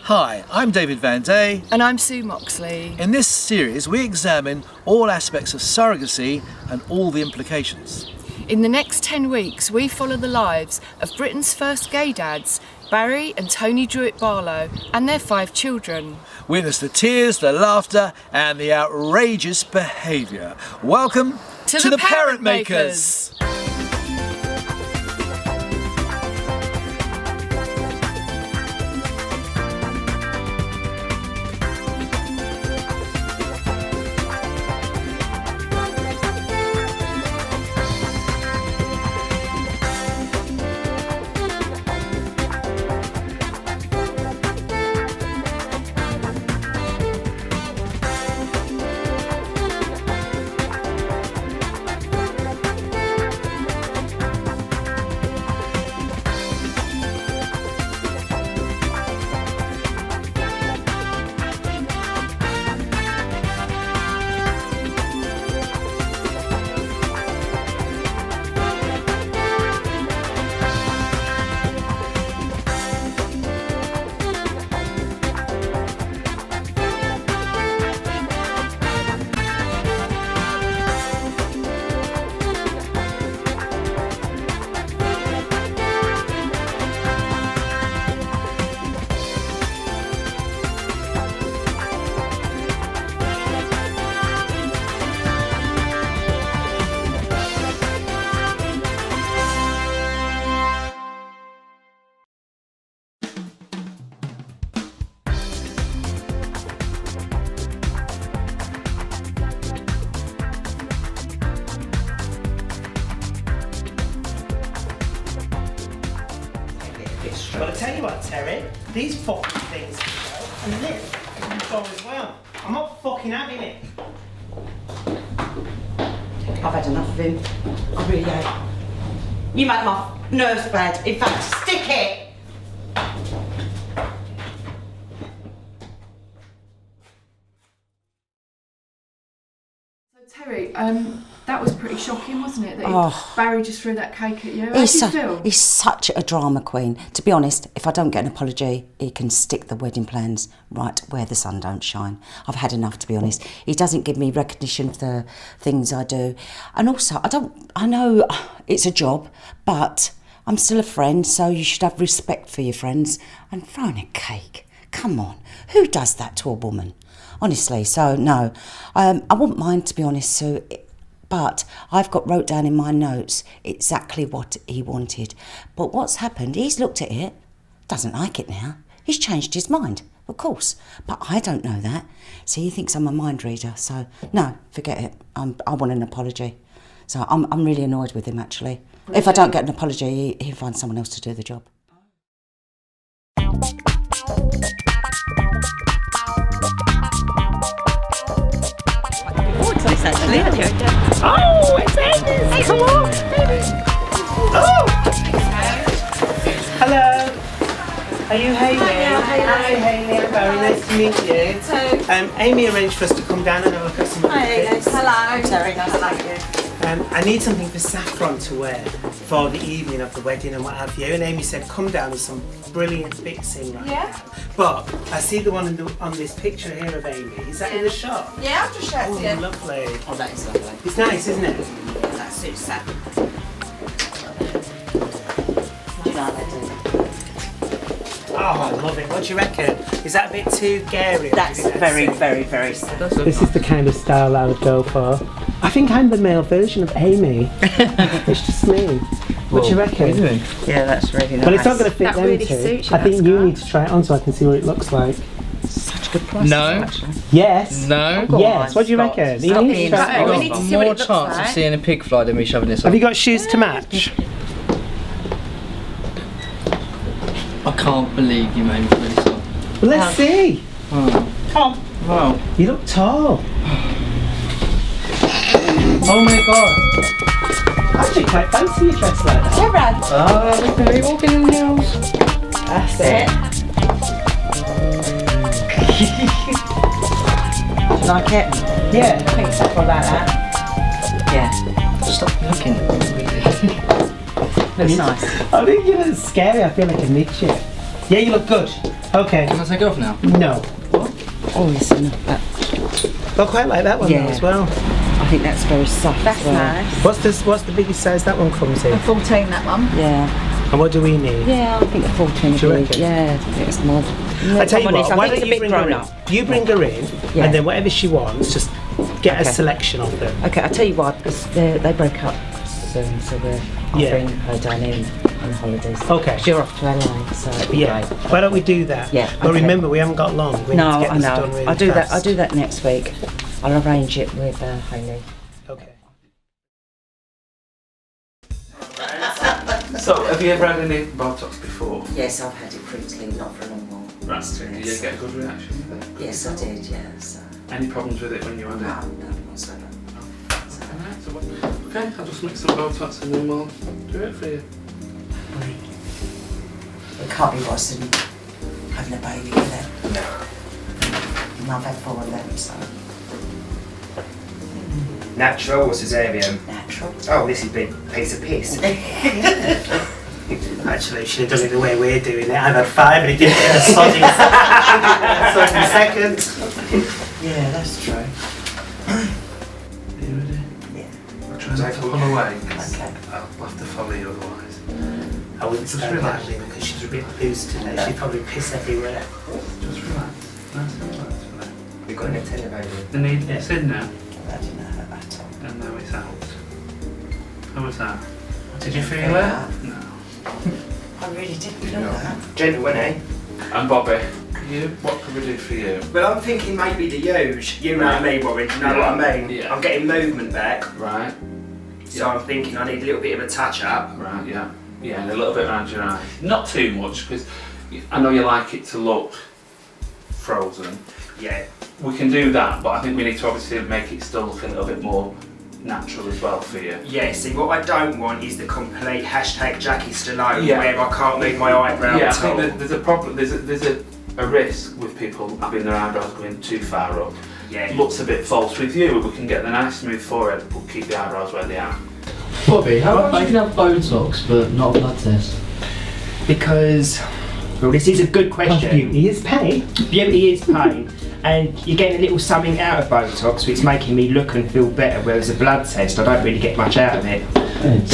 Hi, I'm David Van Day. And I'm Sue Moxley. In this series, we examine all aspects of surrogacy and all the implications. In the next 10 weeks, we follow the lives of Britain's first gay dads, Barry and Tony Druitt-Barlow, and their 5 children. Witness the tears, the laughter, and the outrageous behaviour. Welcome to the Parent Makers. But I tell you what, Terry, these fucking things can go, and this can go as well. I'm not fucking having it. I've had enough of him. I really have. You make my nerves bad. In fact, stick it! So Terry, that was pretty shocking, wasn't it? That Barry just threw that cake at you. How He's, did you feel? he's such a drama queen. To be honest, if I don't get an apology, he can stick the wedding plans right where the sun don't shine. I've had enough, to be honest. He doesn't give me recognition for the things I do. And also, I know it's a job, but I'm still a friend, so you should have respect for your friends. And throwing a cake, come on, who does that to a woman? Honestly, so no. I wouldn't mind, to be honest, Sue. But I've got wrote down in my notes exactly what he wanted. But what's happened, he's looked at it, doesn't like it now. He's changed his mind, of course. But I don't know that. See, he thinks I'm a mind reader. So, no, forget it. I want an apology. So I'm really annoyed with him, actually. If I don't get an apology, he'll find someone else to do the job. Actually, Oh, it's Amy! Hey, come on, baby! Oh! Hello! Are you Hayley? Hi, Hayley. I'm Barry. Nice to meet you. Amy arranged for us to come down and have a look at some of the bits. hello. Terry, nice to meet you. I need something for Saffron to wear for the evening of the wedding and what have you. And Amy said, come down with some brilliant bits in right now. But I see the one on this picture here of Amy. Is that in the shop? Yeah, I'll just show it to you. Lovely. Oh, that is lovely. It's nice, isn't it? That suits Sam. Do you like that, do you? Oh, I love it. What do you reckon? Is that a bit too gary? That's very, very, very. This is the kind of style I would go for. I think I'm the male version of Amy. It's just me. What do you reckon? Yeah, that's really nice. But it's not going to fit That them really two. suits you, I think that you scarf. need to try it on so I can see what it looks like. Such good prices, No. actually. Yes. No. Yes. What do you reckon? You need to try it We on. need to Got see what it more looks chance like. of seeing a pig fly than me shoving this Have on. you got shoes to match? I can't believe you made me put this on. Well, let's see. Oh. Come. Wow. You look tall. Oh my god. I actually quite fancy your dress like that. Yeah, Brad. Oh, look at me walking in the hills. That's it. Do you like it? Yeah. I think something like that. Yeah. Stop looking. Looks nice. I think you look scary. I feel like a midget. Yeah, you look good. Okay. Can I take it off now? No. Oh, listen. I quite like that one though as well. I think that's very soft. That's as well. nice. What's the biggest size that one comes in? A 14, that one. Yeah. And what do we need? Yeah, I think a 14 would Do you be. reckon? Yeah, I think it's more. I tell you what, I why think don't it's you a bit bring her grown in? up. You bring her in, Yeah. and then whatever she wants, just get a Okay. selection of them. Okay, I'll tell you why, because they broke up soon, so we're Yeah. offering her down in on holidays. Okay. You're off to LA, so it'd be Yeah. great. Why don't we do that? Yeah, But okay. remember, we haven't got long. We need No, to get I this know. done really I'll do that. fast. I'll do that next week. I'll arrange it with Hayley. Okay. So, have you ever had any Botox before? Yes, I've had it previously, not for a long while. Right. Did you get a good reaction with it? Yes, I did. Yeah. So Any problems with it when you had no, it? no whatsoever. Alright, so okay, I'll just mix some Botox and then we'll do it for you. It can't be worse than having a baby with them. No. And I've had 4 of them, so Natural or cesarean? natural. Oh, this is a big piece of piss. Actually, we should have done it the way we're doing it. I've had 5 and it didn't get a sodding second. Yeah, that's true. Are you ready? Yeah. I'll try not to pull away, 'cause Okay. I'll have to follow you otherwise. I wouldn't Just stand relax. that because she's a bit loose today. She'd probably piss everywhere. Just relax. Nice and relax for now. We've got an attire baby. The need it's in now, I didn't know that at all. and now it's out. How was that? Did you feel feel it? that. No. I really didn't feel that. Gentle, wasn't he? And Bobby, what can we do for you? Well, I'm thinking maybe the huge. You know me, Warren. Do you know what I mean? Yeah. I'm getting movement back, Right, so I'm thinking I need a little bit of a touch up. right, yeah. Yeah, and a little bit around your eye. Not too much, because I know you like it to look frozen. Yeah. We can do that, but I think we need to obviously make it still look a little bit more natural as well for you. Yeah, see, what I don't want is the complete hashtag Jackie Stallone Yeah. where I can't move my eyebrow Yeah, I at all. think that there's a problem. There's a risk with people having their eyebrows going too far up. Yeah. It looks a bit false. With you, we can get the nice smooth forehead, but keep the eyebrows where they are. Bobby, how about you can have Botox but not a blood test? Because, well, this is a good question. Beauty is pain. Beauty is pain, and you're getting a little something out of Botox, which is making me look and feel better, whereas a blood test, I don't really get much out of it. Blood.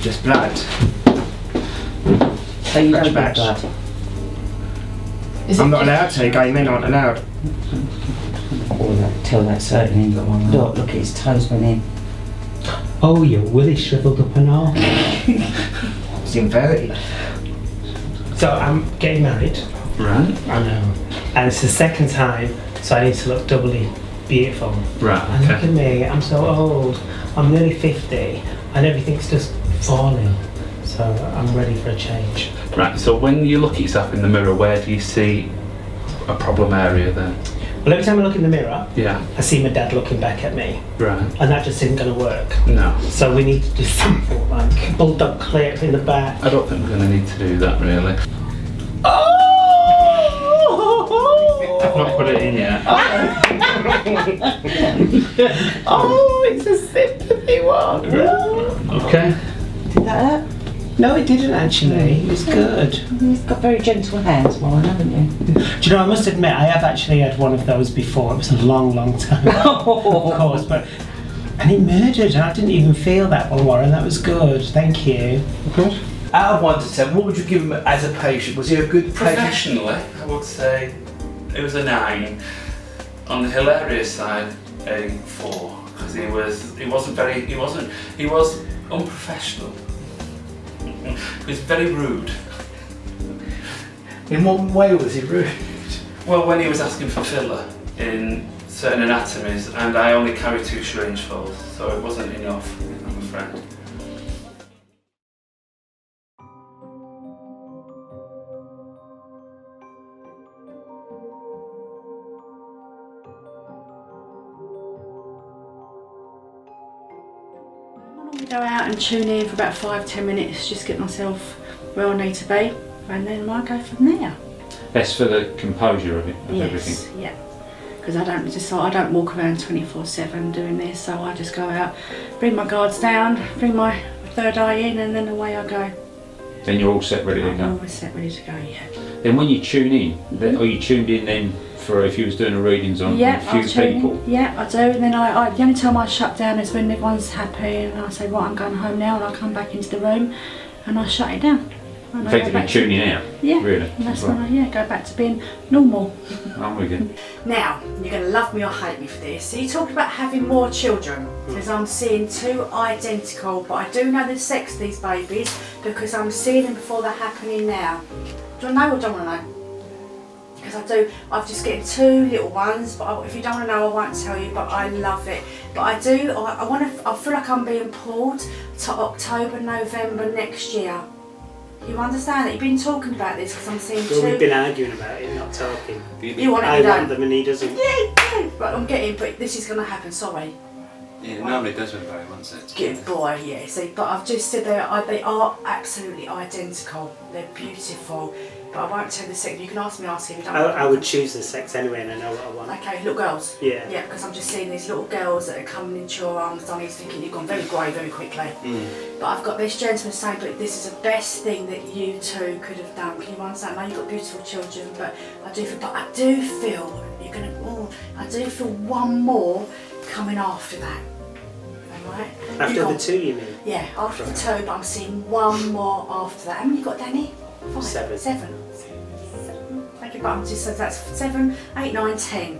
Just blood. So you don't give Batch. blood. I'm not allowed to, gay men aren't allowed. Tell that certainly. Look at his toes went in. Oh, your willy shriveled up and all. It's inverted. So I'm getting married. Right. I know. And it's the second time, so I need to look doubly beautiful. Right. And look at me, I'm so old. I'm nearly 50 and everything's just falling. So I'm ready for a change. Right. So when you look at yourself in the mirror, where do you see a problem area then? Well, every time I look in the mirror, Yeah. I see my dad looking back at me. Right. And that just isn't going to work. No. So we need to do something like bulldog clip in the back. I don't think we're going to need to do that really. I've not put it in yet. Oh, it's a sympathy one. Okay. Did that hurt? No, it didn't actually. It was good. You've got very gentle hands, Warren, haven't you? Do you know, I must admit, I have actually had one of those before. It was a long, long time ago, of course, but... And it murdered, and I didn't even feel that one, Warren. That was good. Thank you. Out of 1 to 10, what would you give him as a patient? Was he a good patient? Professionally, I would say it was a 9. On the hilarious side, a 4, because he was unprofessional. He was very rude. In what way was he rude? Well, when he was asking for filler in certain anatomies, and I only carry 2 syringefuls, so it wasn't enough, I'm afraid. Go out and tune in for about 5-10 minutes, just get myself where I need to be, and then I go from there. That's for the composure of it, of Yes, everything. yeah. Because I don't walk around 24/7 doing this, so I just go out, bring my guards down, bring my third eye in, and then away I go. Then you're all set, ready to I'm go. always set, ready to go, yeah. Then when you tune in, are you tuned in then for if you was doing the readings on Yeah, a few people? Yeah, I do. And then I the only time I shut down is when everyone's happy and I say, right, I'm going home now, and I come back into the room and I shut it down. And I go Effectively back tuning out? Yeah, Really? and that's Right. when I go back to being normal. I'm with you. Now, you're going to love me or hate me for this. So you talked about having more children, because I'm seeing 2 identical, but I do know the sex of these babies because I'm seeing them before they're happening now. Do I know or don't want to know? Because I do, I've just getting 2 little ones, but if you don't want to know, I won't tell you, but I love it. But I do, I feel like I'm being pulled to October, November next year. You understand that? You've been talking about this because I'm seeing 2. Well, we've been arguing about it, not talking. You want it, I you want don't. them and he doesn't. Yeah, but I'm getting, but this is going to happen, sorry. Yeah, normally does when Barry wants it. Good boy, yeah. See, but I've just said they are absolutely identical. They're beautiful, but I won't tell you the sex. You can ask me if you don't. I would choose the sex anyway, and I know what I want. Okay, little girls. Yeah. Yeah, because I'm just seeing these little girls that are coming into your arms. Donnie's thinking you've gone very grey very quickly. But I've got this gentleman saying, but this is the best thing that you 2 could have done. Can you understand? I know you've got beautiful children, but I do feel you're gonna. Oh, I do feel one more coming after that. Alright? After the 2, you mean? Yeah, after the 2, but I'm seeing one more after that. How many you got, Danny? 5? 7. 7. Thank you, but I'm just so that's 7, 8, 9, 10.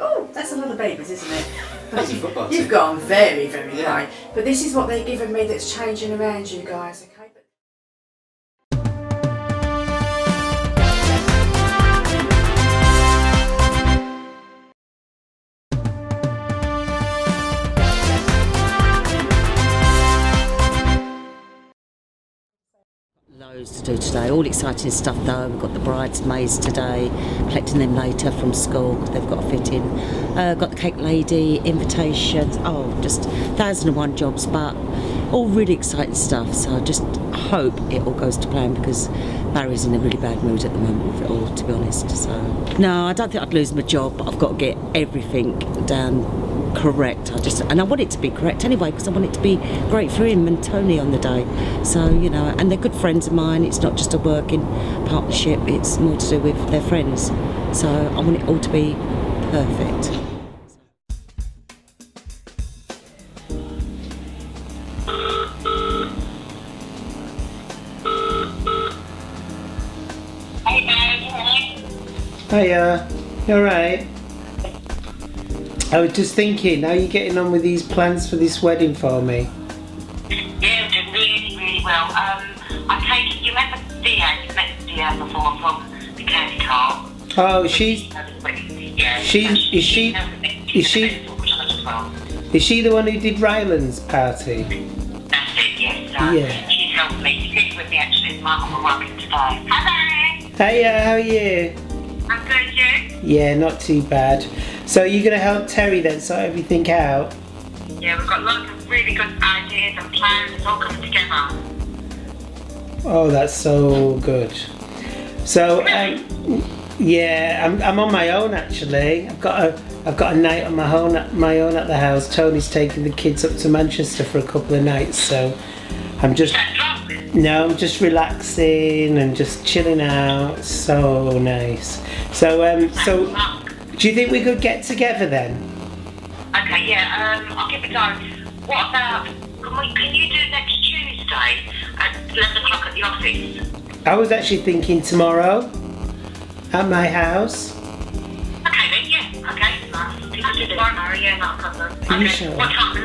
Oh, that's a lot of babies, isn't it? That's a football team. You've gone very, very Yeah. high. But this is what they're giving me that's changing around you guys, okay? Loads to do today, all exciting stuff though. We've got the bridesmaids today, collecting them later from school, they've got a fit in. Got the cake lady, invitations, just 1001 jobs, but all really exciting stuff. So I just hope it all goes to plan because Barry's in a really bad mood at the moment with it all, to be honest. So no, I don't think I'd lose my job, but I've got to get everything down correct. I want it to be correct anyway because I want it to be great for him and Tony on the day. So, and they're good friends of mine. It's not just a working partnership, it's more to do with their friends. So I want it all to be perfect. Hiya, you alright? I was just thinking, how are you getting on with these plans for this wedding for me? Yeah, I'm doing really, really well. I take it, you remember Dia, you met Dia before from the candy car? Oh, is she the one who did Ryland's party? That's it, yes. Yeah. She's helped me. She's sitting with me actually at Michael working today. Hello! Hiya, how are you? I'm good, you? Yeah, not too bad. So you're going to help Terry then sort everything out? Yeah, we've got lots of really good ideas and plans. It's all coming together. Oh, that's so good. So, yeah, I'm on my own actually. I've got a night on my own at the house. Tony's taking the kids up to Manchester for a couple of nights, so I'm just relaxing and just chilling out. So nice. So do you think we could get together then? Okay, yeah. I'll give it going. What about? Can you do next Tuesday at 11 o'clock at the office? I was actually thinking tomorrow at my house. Okay then, yeah. Okay, nice. You can do tomorrow, yeah, not a problem. Are you Okay, sure? what time?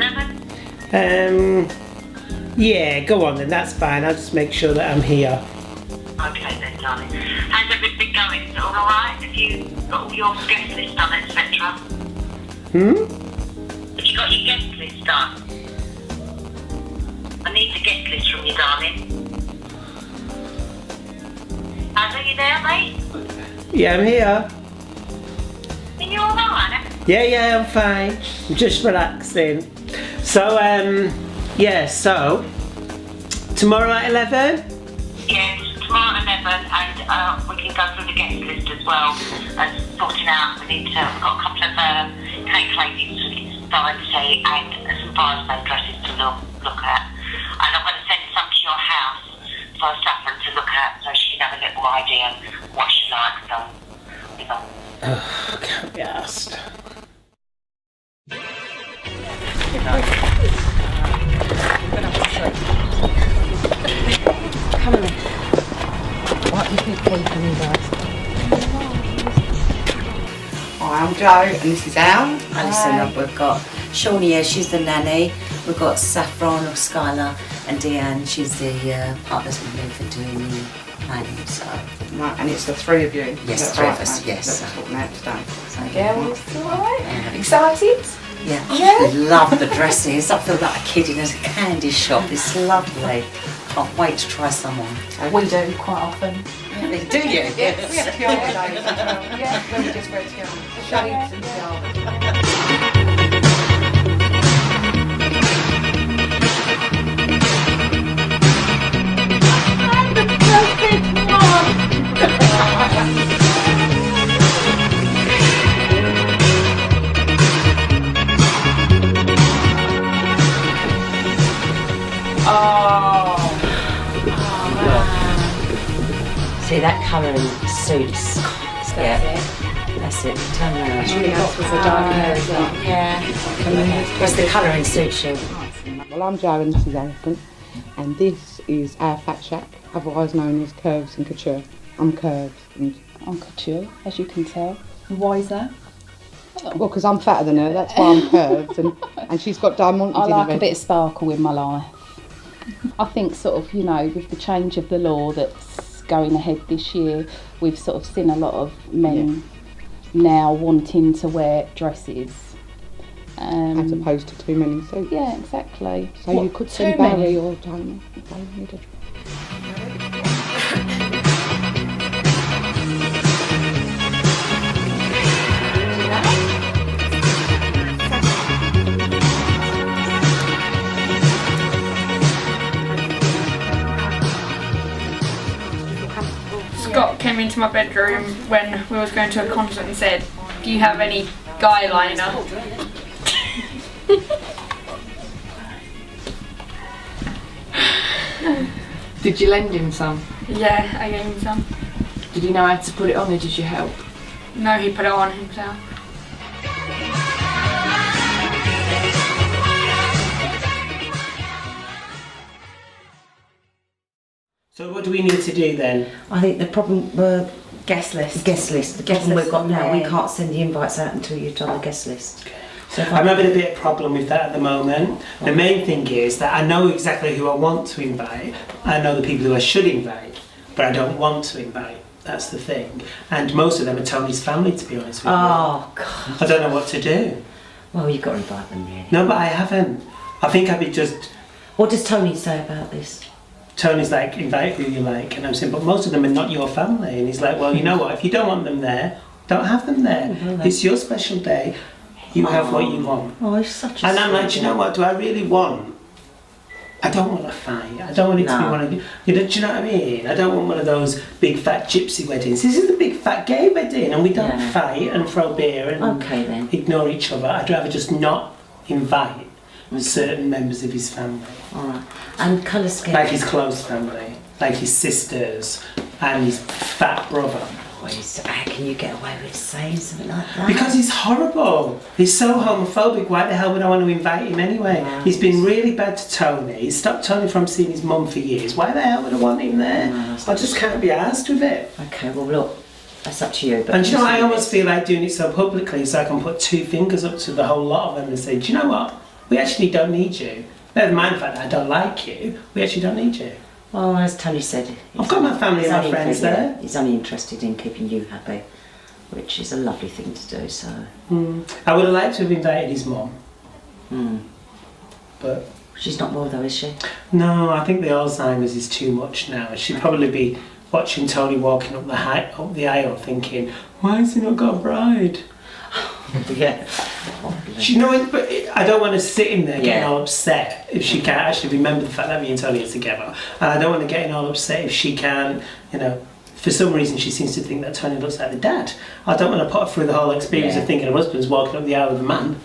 11? Yeah, go on then. That's fine. I'll just make sure that I'm here. Okay then, darling. How's everything going? Is it all alright? Have you got all your guest list done, etc.? Have you got your guest list done? I need the guest list from you, darling. Are you there, mate? Yeah, I'm here. Are you alright? Yeah, I'm fine. I'm just relaxing. So, so tomorrow at 11? Yes, tomorrow at 11, and we can go through the guest list as well and sorting out. We've got a couple of cake ladies we can start to see and some bridesmaid dresses to look at. And I'm going to send some to your house for Saffron to look at so she can have a little idea of what she likes. I can't be asked. Come on then. What do you think keeping you guys? Hi, I'm Jo and this is Al. Alison, we've got Shawnee here, she's the nanny. We've got Saffron or Skylar and Deanne, she's the partners with me for doing the planning. So. Right, and it's the three of you? Yes, the three of us, yes. That's what we're out today. So, Girls, alright? Excited? Yeah, I love the dresses. I feel like a kid in a candy shop. It's lovely. Can't wait to try some on. We do quite often. Do you? Yes, we have tiara days as well. Yeah, when we just wear tiaras. Shades and tiaras. See that colouring suits. That's it. Turn around. Actually, that was a dark hair as well. Yeah. It's the colouring suits you. Well, I'm Jo and this is Alison, and this is our Fat Shack, otherwise known as Curves and Couture. I'm Curves. And I'm Couture, as you can tell. And why is that? well, because I'm fatter than her, that's why I'm curved, and she's got diamonds I in her like a head. bit of sparkle in my life. I think sort of, you know, with the change of the law that's going ahead this year, we've sort of seen a lot of men now wanting to wear dresses. As opposed to too many suits. Yeah, exactly. So you could see Barry or Tony. Scott came into my bedroom when we was going to a concert and said, "Do you have any guy liner?" Did you lend him some? Yeah, I gave him some. Did you know how to put it on or did you help? No, he put it on himself. So what do we need to do then? I think the problem guest list. The problem we've got now, we can't send the invites out until you've done the guest list. Okay. So I'm having a bit of problem with that at the moment. The main thing is that I know exactly who I want to invite. I know the people who I should invite, but I don't want to invite. That's the thing. And most of them are Tony's family, to be honest with you. Oh, God. I don't know what to do. Well, you've got to invite them, really. No, but I haven't. I think I'd be just... What does Tony say about this? Tony's like, invite who you like. And I'm saying, but most of them are not your family. And he's like, well, you know what? If you don't want them there, don't have them there. It's your special day. You have what you want. Oh, he's such a And I'm like, do you know what? Do I really want... I don't want a fight. I don't want it to be one of... You know, do you know what I mean? I don't want one of those big fat gypsy weddings. This is a big fat gay wedding and we don't fight and throw beer and ignore each other. I'd rather just not invite certain members of his family. Alright. And colour scheme? Like his close family. Like his sisters and his fat brother. How can you get away with saying something like that? Because he's horrible. He's so homophobic. Why the hell would I want to invite him anyway? Right. He's been really bad to Tony. He's stopped Tony from seeing his mum for years. Why the hell would I want him there? I just can't be arsed with it. Okay, well look, that's up to you. But And do you know, I almost feel like doing it so publicly so I can put two fingers up to the whole lot of them and say, do you know what? We actually don't need you. Never mind the fact that I don't like you. We actually don't need you. Well, as Tony said, I've got my family and my friends there. He's only interested in keeping you happy, which is a lovely thing to do, so... I would have liked to have invited his mum. But... She's not well though, is she? No, I think the Alzheimer's is too much now. She'd probably be watching Tony walking up the aisle thinking, why has he not got a bride? Yeah. You know, but I don't want to sit in there getting all upset if she can't actually remember the fact that me and Tony are together. And I don't want to get all upset if she can, you know, for some reason she seems to think that Tony looks like the dad. I don't want to put her through the whole experience of thinking her husband's walking up the aisle with a man.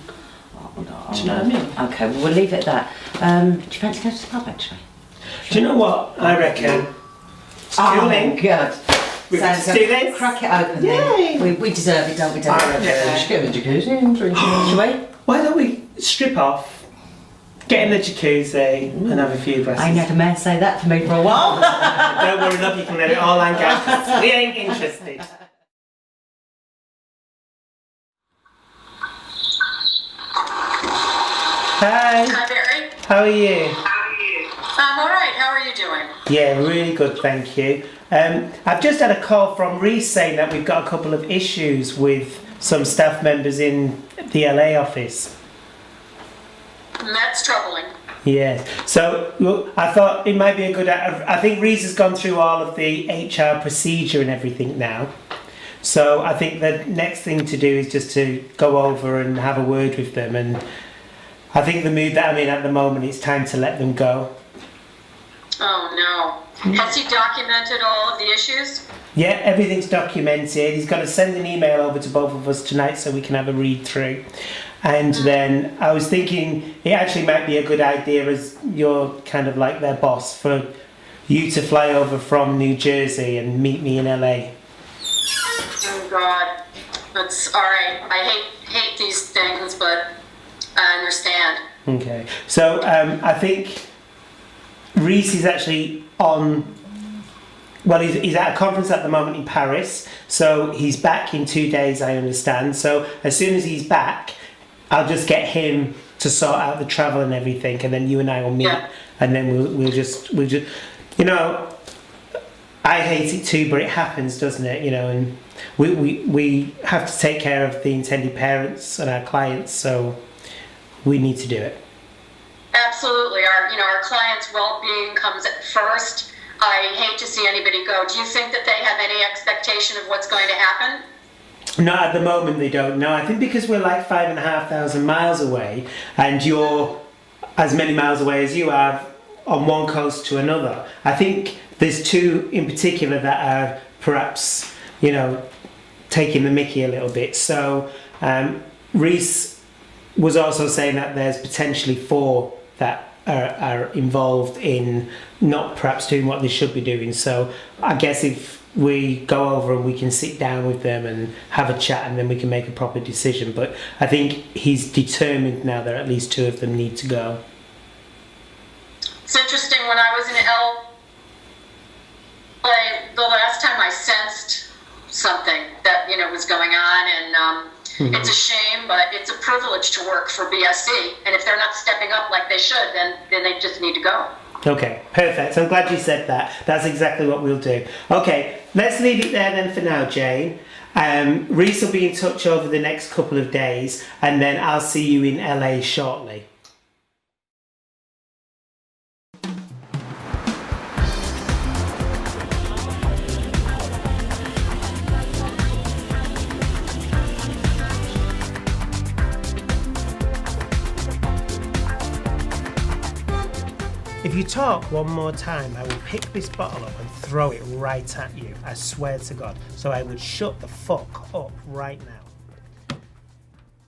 Do you know what I mean? Okay, well we'll leave it at that. Do you fancy going to the pub actually? Do you know what? I reckon Cooling. good. We can So, do this. crack it open Yay. then. We deserve it, don't we, darling? Yeah. Get in the jacuzzi and drink. Shall we? Why don't we strip off, get in the jacuzzi, and have a few breaths? I ain't had a man say that to me for a while. Don't worry, love, you can let it all hang out. We ain't interested. Hi. Hi, Barry. How are you? I'm all right. How are you doing? Yeah, really good, thank you. I've just had a call from Reese saying that we've got a couple of issues with some staff members in the LA office. That's troubling. Yeah, so well, I thought it might be a good. I think Reese has gone through all of the HR procedure and everything now. So I think the next thing to do is just to go over and have a word with them. And I think the mood that I'm in at the moment, it's time to let them go. Oh, no. Has he documented all of the issues? Yeah, everything's documented. He's going to send an email over to both of us tonight so we can have a read through. And then I was thinking it actually might be a good idea, as you're kind of like their boss, for you to fly over from New Jersey and meet me in LA. Oh, God. That's all right. I hate these things, but I understand. Okay. So I think Reese is actually on... Well, he's at a conference at the moment in Paris, so he's back in 2 days, I understand. So as soon as he's back, I'll just get him to sort out the travel and everything, and then you and I will meet, and then we'll just, you know, I hate it too, but it happens, doesn't it? You know, and we have to take care of the intended parents and our clients, so we need to do it. Absolutely. Our clients' well-being comes at first. I hate to see anybody go. Do you think that they have any expectation of what's going to happen? No, at the moment they don't. No, I think because we're like 5,500 miles away, and you're as many miles away as you are on one coast to another. I think there's two in particular that are perhaps, you know, taking the mickey a little bit. So Reese was also saying that there's potentially 4 that are involved in not perhaps doing what they should be doing. So I guess if we go over and we can sit down with them and have a chat, and then we can make a proper decision. But I think he's determined now that at least 2 of them need to go. It's interesting, when I was in LA, the last time I sensed something that, was going on, and it's a shame, but it's a privilege to work for BSC, and if they're not stepping up like they should, then they just need to go. Okay, perfect. I'm glad you said that. That's exactly what we'll do. Okay, let's leave it there then for now, Jane. Reese will be in touch over the next couple of days, and then I'll see you in LA shortly. If you talk one more time, I will pick this bottle up and throw it right at you. I swear to God. So I would shut the fuck up right now.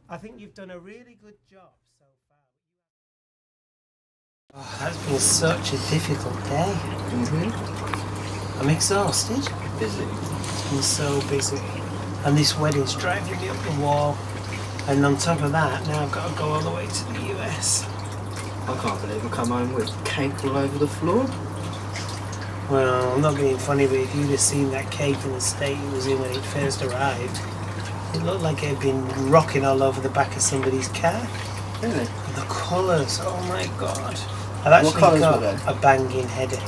I think you've done a really good job so far. Oh, that's been such a difficult day. I'm exhausted. Busy. It's been so busy. And this wedding's driving me up the wall. And on top of that, now I've got to go all the way to the US. I can't believe I come home with cake all over the floor. Well, I'm not being funny, but if you'd have seen that cake in the state it was in when it first arrived, it looked like it had been rocking all over the back of somebody's car. Really? The colours, oh my God. I've actually got a banging headache.